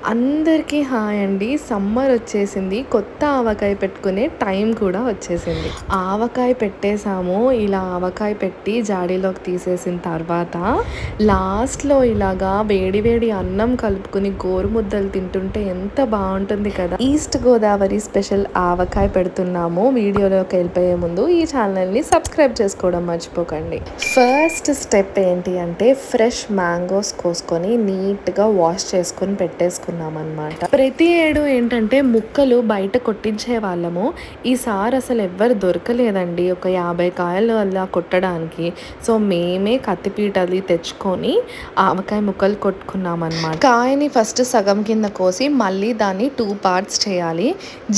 అందరికీ హాయ్ అండి. సమ్మర్ వచ్చేసింది. కొత్త ఆవకాయ పెట్టుకునే టైం కూడా వచ్చేసింది. ఆవకాయ పెట్టేసాము. ఇలా ఆవకాయ పెట్టి జాడీలోకి తీసేసిన తర్వాత లాస్ట్లో ఇలాగా వేడి వేడి అన్నం కలుపుకుని గోరుముద్దలు తింటుంటే ఎంత బాగుంటుంది కదా. ఈస్ట్ గోదావరి స్పెషల్ ఆవకాయ పెడుతున్నాము. వీడియోలోకి వెళ్ళిపోయే ముందు ఈ ఛానల్ని సబ్స్క్రైబ్ చేసుకోవడం మర్చిపోకండి. ఫస్ట్ స్టెప్ ఏంటి అంటే ఫ్రెష్ మ్యాంగోస్ కోసుకొని నీట్గా వాష్ చేసుకొని పెట్టేసుకున్నాం అన్నమాట. ప్రతి ఏడు ఏంటంటే ముక్కలు బయట కొట్టించే వాళ్ళము. ఈసారి అసలు ఎవ్వరు దొరకలేదండి ఒక 50 కాయలు అలా కొట్టడానికి. సో మేమే కత్తిపీటది తెచ్చుకొని ఆవకాయ ముక్కలు కొట్టుకున్నాం అన్నమాట. కాయని ఫస్ట్ సగం కింద కోసి మళ్ళీ దాన్ని 2 పార్ట్స్ చేయాలి.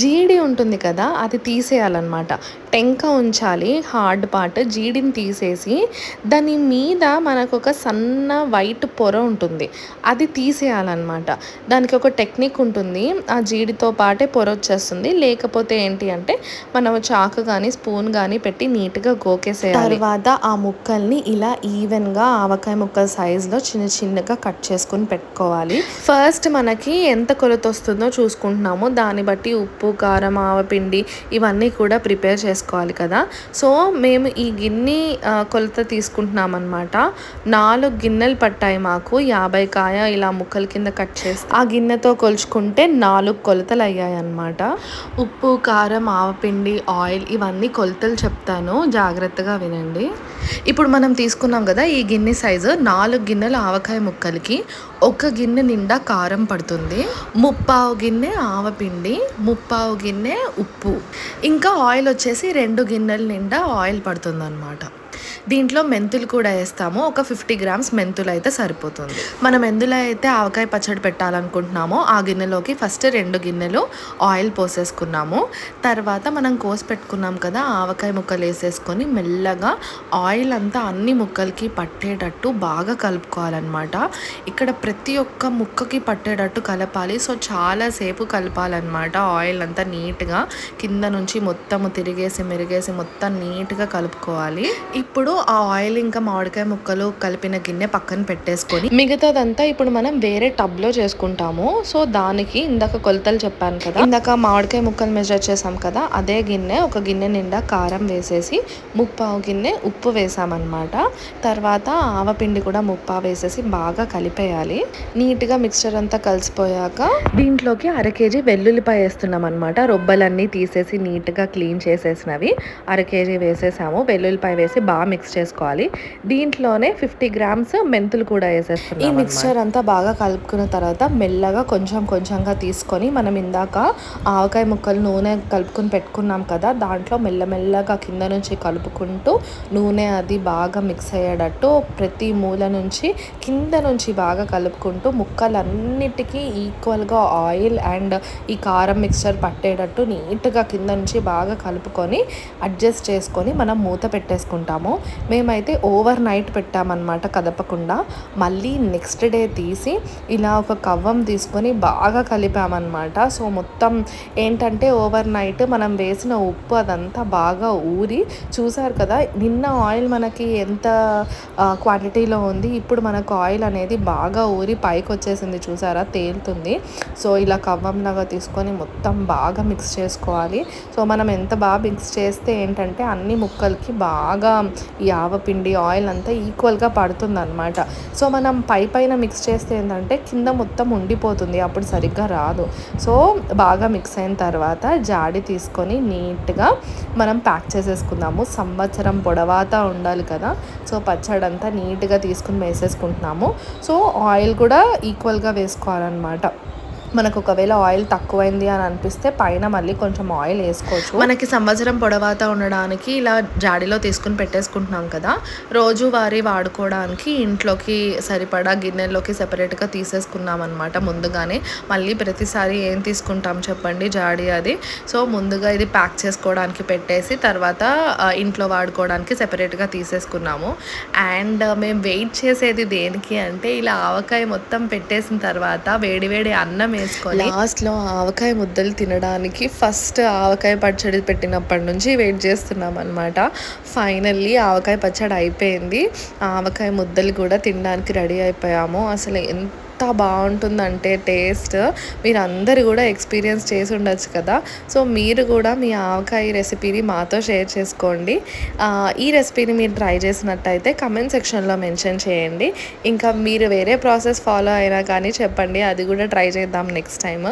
జీడి ఉంటుంది కదా, అది తీసేయాలన్నమాట. టెంక ఉంచాలి, హార్డ్ పార్ట్. జీడిని తీసేసి దాని మీద మనకు ఒక సన్న వైట్ పొర ఉంటుంది, అది తీసేయాలన్నమాట. దానికి ఒక టెక్నిక్ ఉంటుంది. ఆ జీడితో పాటే పొర వచ్చేస్తుంది. లేకపోతే ఏంటి అంటే మనం చాకు కానీ స్పూన్ కానీ పెట్టి నీట్గా గోకేసేయాలి. తర్వాత ఆ ముక్కల్ని ఇలా ఈవెన్గా ఆవకాయ ముక్కల సైజులో చిన్న చిన్నగా కట్ చేసుకుని పెట్టుకోవాలి. ఫస్ట్ మనకి ఎంత కొలత వస్తుందో చూసుకుంటున్నాము. దాన్ని బట్టి ఉప్పు, కారం, ఆవపిండి ఇవన్నీ కూడా ప్రిపేర్ చేసుకోవాలి కదా. సో మేము ఈ గిన్నె కొలత తీసుకుంటున్నాం అనమాట. 4 గిన్నెలు పట్టాయి మాకు. 50 కాయ ఇలా ముక్కల కింద కట్ చేసి ఆ గిన్నెతో కొలుచుకుంటే 4 కొలతలు అయ్యాయి అన్నమాట. ఉప్పు, కారం, ఆవపిండి, ఆయిల్ ఇవన్నీ కొలతలు చెప్తాను, జాగ్రత్తగా వినండి. ఇప్పుడు మనం తీసుకున్నాం కదా ఈ గిన్నె సైజు, 4 గిన్నెల ఆవకాయ ముక్కలకి 1 గిన్నె నిండా కారం పడుతుంది, 3/4 గిన్నె ఆవపిండి, 3/4 గిన్నె ఉప్పు, ఇంకా ఆయిల్ వచ్చేసి 2 గిన్నెల నిండా ఆయిల్ పడుతుంది అన్నమాట. దీంట్లో మెంతులు కూడా వేస్తాము. ఒక 50 గ్రామ్స్ మెంతులు అయితే సరిపోతుంది. మనం ఎందులో అయితే ఆవకాయ పచ్చడి పెట్టాలనుకుంటున్నామో ఆ గిన్నెలోకి ఫస్ట్ 2 గిన్నెలు ఆయిల్ పోసేసుకున్నాము. తర్వాత మనం కోసి పెట్టుకున్నాం కదా ఆవకాయ ముక్కలు వేసేసుకొని మెల్లగా ఆయిల్ అంతా అన్ని ముక్కలకి పట్టేటట్టు బాగా కలుపుకోవాలన్నమాట. ఇక్కడ ప్రతి ఒక్క ముక్కకి పట్టేటట్టు కలపాలి. సో చాలాసేపు కలపాలన్నమాట. ఆయిల్ అంతా నీట్గా కింద నుంచి మొత్తం తిరిగేసి మెరిగేసి మొత్తం నీట్గా కలుపుకోవాలి. ఇప్పుడు ఆ ఆయిల్ ఇంకా మామిడికాయ ముక్కలు కలిపిన గిన్నె పక్కన పెట్టేసుకొని మిగతాదంతా ఇప్పుడు మనం వేరే టబ్లో చేసుకుంటాము. సో దానికి ఇందాక కొలతలు చెప్పాను కదా, ఇందాక మామిడికాయ ముక్కలు మెజర్ చేసాం కదా, అదే గిన్నె 1 గిన్నె నిండా కారం వేసేసి 3/4 గిన్నె ఉప్పు వేసామన్నమాట. తర్వాత ఆవపిండి కూడా 3/4 వేసేసి బాగా కలిపేయాలి. నీట్గా మిక్స్చర్ అంతా కలిసిపోయాక దీంట్లోకి 1/2 కేజీ వెల్లుల్లిపాయ వేస్తున్నాం అనమాట. రొబ్బలన్నీ తీసేసి నీట్గా క్లీన్ చేసేసినవి 1/2 కేజీ వేసేసాము. వెల్లుల్లిపాయ వేసి బాగా మిక్స్ చేసుకోవాలి. దీంట్లోనే 50 గ్రామ్స్ మెంతులు కూడా వేసేస్తున్నాం. ఈ మిక్స్చర్ అంతా బాగా కలుపుకున్న తర్వాత మెల్లగా కొంచెం కొంచెంగా తీసుకొని మనం ఇందాక ఆవకాయ ముక్కలు నూనె కలుపుకొని పెట్టుకున్నాం కదా, దాంట్లో మెల్లమెల్లగా కింద నుంచి కలుపుకుంటూ నూనె అది బాగా మిక్స్ అయ్యేటట్టు ప్రతి మూల నుంచి కింద నుంచి బాగా కలుపుకుంటూ ముక్కలన్నిటికీ ఈక్వల్గా ఆయిల్ అండ్ ఈ కారం మిక్స్చర్ పట్టేటట్టు నీట్గా కింద నుంచి బాగా కలుపుకొని అడ్జస్ట్ చేసుకొని మనం మూత పెట్టేసుకుంటాము. మేమైతే ఓవర్ నైట్ పెట్టామన్నమాట కదపకుండా. మళ్ళీ నెక్స్ట్ డే తీసి ఇలా ఒక కవ్వం తీసుకొని బాగా కలిపామన్నమాట. సో మొత్తం ఏంటంటే ఓవర్ నైట్ మనం వేసిన ఉప్పు అదంతా బాగా ఊరి, చూసారు కదా నిన్న ఆయిల్ మనకి ఎంత క్వాంటిటీలో ఉంది, ఇప్పుడు మనకు ఆయిల్ అనేది బాగా ఊరి పైకి వచ్చేసింది, చూసారా తేలుతుంది. సో ఇలా కవ్వంలాగా తీసుకొని మొత్తం బాగా మిక్స్ చేసుకోవాలి. సో మనం ఎంత బాగా మిక్స్ చేస్తే ఏంటంటే అన్ని ముక్కలకి బాగా ఈ ఆవపిండి ఆయిల్ అంతా ఈక్వల్గా పడుతుంది అనమాట. సో మనం పైన మిక్స్ చేస్తే ఏంటంటే కింద మొత్తం ఉండిపోతుంది, అప్పుడు సరిగ్గా రాదు. సో బాగా మిక్స్ అయిన తర్వాత జాడి తీసుకొని నీట్గా మనం ప్యాక్ చేసేసుకుందాము. సంవత్సరం పొడవాతా ఉండాలి కదా, సో పచ్చడి అంతా నీట్గా తీసుకుని వేసేసుకుంటున్నాము. సో ఆయిల్ కూడా ఈక్వల్గా వేసుకోవాలన్నమాట. మనకు ఒకవేళ ఆయిల్ తక్కువైంది అని అనిపిస్తే పైన మళ్ళీ కొంచెం ఆయిల్ వేసుకోవచ్చు. మనకి సంవత్సరం పొడవాతా ఉండడానికి ఇలా జాడీలో తీసుకుని పెట్టేసుకుంటున్నాం కదా, రోజువారీ వాడుకోవడానికి ఇంట్లోకి సరిపడా గిన్నెల్లోకి సెపరేట్గా తీసేసుకున్నాం అనమాట ముందుగానే. మళ్ళీ ప్రతిసారి ఏం తీసుకుంటాం చెప్పండి జాడీ అది. సో ముందుగా ఇది ప్యాక్ చేసుకోవడానికి పెట్టేసి తర్వాత ఇంట్లో వాడుకోవడానికి సెపరేట్గా తీసేసుకున్నాము. అండ్ మేము వెయిట్ చేసేది దేనికి అంటే ఇలా ఆవకాయ మొత్తం పెట్టేసిన తర్వాత వేడివేడి అన్నం వేసుకొని లాస్ట్లో ఆవకాయ ముద్దలు తినడానికి ఫస్ట్ ఆవకాయ పచ్చడి పెట్టినప్పటి నుంచి వెయిట్ చేస్తున్నాం అనమాట. ఫైనల్లీ ఆవకాయ పచ్చడి అయిపోయింది. ఆవకాయ ముద్దలు కూడా తినడానికి రెడీ అయిపోయాము. అసలు ఎంత బాగుంటుందంటే టేస్ట్ మీరందరూ కూడా ఎక్స్పీరియన్స్ చేసి ఉండొచ్చు కదా. సో మీరు కూడా మీ ఆవకాయ రెసిపీని మాతో షేర్ చేసుకోండి. ఈ రెసిపీని మీరు ట్రై చేసినట్టయితే కమెంట్ సెక్షన్లో మెన్షన్ చేయండి. ఇంకా మీరు వేరే ప్రాసెస్ ఫాలో అయినా కానీ చెప్పండి, అది కూడా ట్రై చేద్దాం నెక్స్ట్ టైం.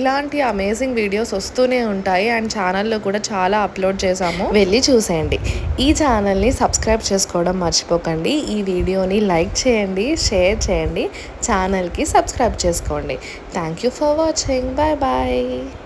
ఇలాంటి అమేజింగ్ వీడియోస్ వస్తూనే ఉంటాయి అండ్ ఛానల్లో కూడా చాలా అప్లోడ్ చేసాము, వెళ్ళి చూసేయండి. ఈ ఛానల్ని సబ్స్క్రైబ్ చేసుకోవడం మర్చిపోకండి. ఈ వీడియోని లైక్ చేయండి, షేర్ చేయండి, ఛానల్కి సబ్స్క్రైబ్ చేసుకోండి. Thank you for watching. Bye bye.